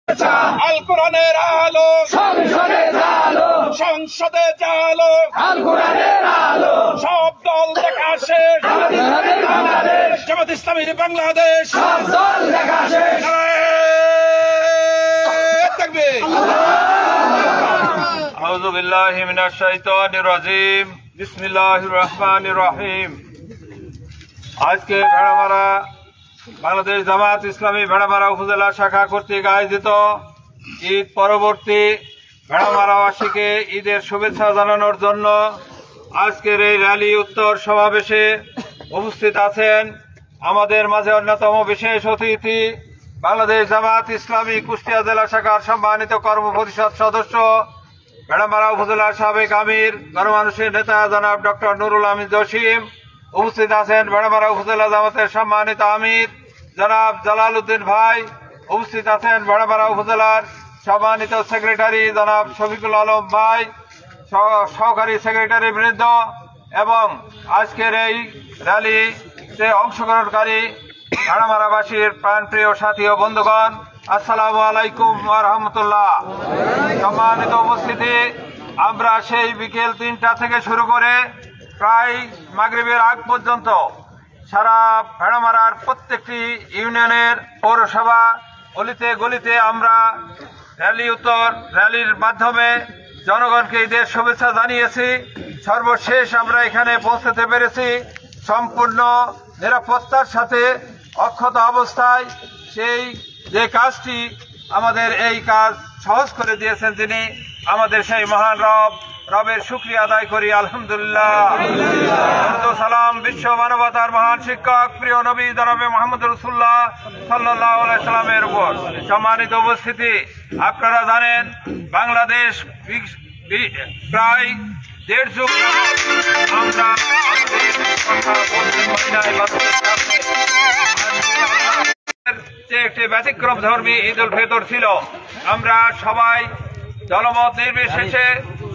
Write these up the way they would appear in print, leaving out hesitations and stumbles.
আল কোরআনের আলো সংসদের আলো সংসদে জালো আল কোরআনের আলো সব দল দেখা শেষ স্বাধীন বাংলাদেশ জামাত ইসলামীর বাংলাদেশ সব দল দেখা শেষ তাকবীর আউযু বিল্লাহি মিনাশ শাইতানির রাজিম বিসমিল্লাহির রহমানির রহিম। আজকে ভেড়ামারা বাংলাদেশ জামাত ইসলামী ভেড়ামারা উপজেলা শাখা কর্তৃক আয়োজিত ঈদ পরবর্তী ভেড়ামারাবাসীকে ঈদের শুভেচ্ছা জানানোর জন্য আজকের এই র্যালি উত্তর সমাবেশে উপস্থিত আছেন আমাদের মাঝে অন্যতম বিশেষ অতিথি বাংলাদেশ জামাত ইসলামী কুষ্টিয়া জেলা শাখার সম্মানিত কর্মপরিষদ সদস্য ভেড়ামারা উপজেলার সাবেক আমির গণমানুষের নেতা জনাব ডক্টর নুরুল আমিন জসিম। উপস্থিত আছেন ভেড়ামারা উপজেলা জামাতের সম্মানিত আমির জনাব জালাল উদ্দিন ভাই। উপস্থিত আছেন ভেড়ামারা উপজেলার সম্মানিত সেক্রেটারি জনাব শফিকুল আলম ভাই, সহকারী সেক্রেটারি বৃন্দ এবং আজকের এই র্যালিতে অংশগ্রহণকারী ভেড়ামারাবাসীর প্রাণপ্রিয় সাথী ও বন্ধুগণ, আসসালামু আলাইকুম ওয়া রাহমাতুল্লাহ। সম্মানিত উপস্থিতি, আমরা সেই বিকেল ৩টা থেকে শুরু করে প্রায় মাগরিবের আগ পর্যন্ত সারা ভেড়ামারার প্রত্যেকটি ইউনিয়নের পৌরসভা অলিতে গলিতে আমরা র্যালির মাধ্যমে জনগণকে ঈদের শুভেচ্ছা জানিয়েছি। সর্বশেষ আমরা এখানে পৌঁছতে পেরেছি সম্পূর্ণ নিরাপত্তার সাথে অক্ষত অবস্থায়। সেই যে কাজটি আমাদের এই কাজ সহজ করে দিয়েছেন যিনি, আমাদের সেই মহান রবের শুকরিয়া আদায় করি আলহামদুলিল্লাহ। সালাম বিশ্ব মানবতার মহান শিক্ষক প্রিয় নবী জনাবে মুহাম্মদ রাসূলুল্লাহ সাল্লাল্লাহু আলাইহি সাল্লামের উপর। সম্মানিত উপস্থিতি, আপনারা জানেন বাংলাদেশ প্রায় ১.৫ যুগ আমরা একটি ব্যতিক্রম ধর্মী ঈদ উল ফিতর ছিল। আমরা সবাই দলমত নির্বিশেষে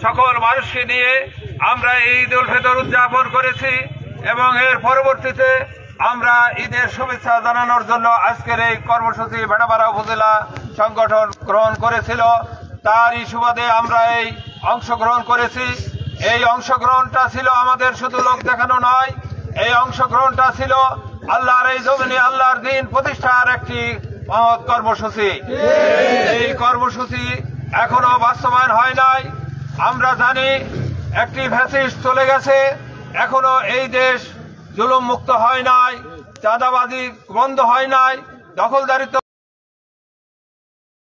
সকল মানুষকে নিয়ে আমরা ঈদ উল ফিতর উদযাপন করেছি এবং এর পরবর্তীতে আমরা ঈদের শুভেচ্ছা জানানোর জন্য আজকের এই কর্মসূচি ভেড়ামারা উপজেলা সংগঠন গ্রহণ করেছিল। তারই সুবাদে আমরা এই অংশগ্রহণ করেছি। এই অংশগ্রহণটা ছিল আমাদের শুধু লোক দেখানো নয়, এই অংশগ্রহণটা ছিল আল্লাহর এই জমিনে আল্লাহর দ্বীন প্রতিষ্ঠার একটি মহৎ কর্মসূচি। এই কর্মসূচি এখনো বাস্তবায়ন হয় নাই। আমরা জানি একটি ফ্যাসিস্ট চলে গেছে, এখনো এই দেশ জুলুম মুক্ত হয় নাই, চাঁদাবাজি বন্ধ হয় নাই, দখলদারিত্ব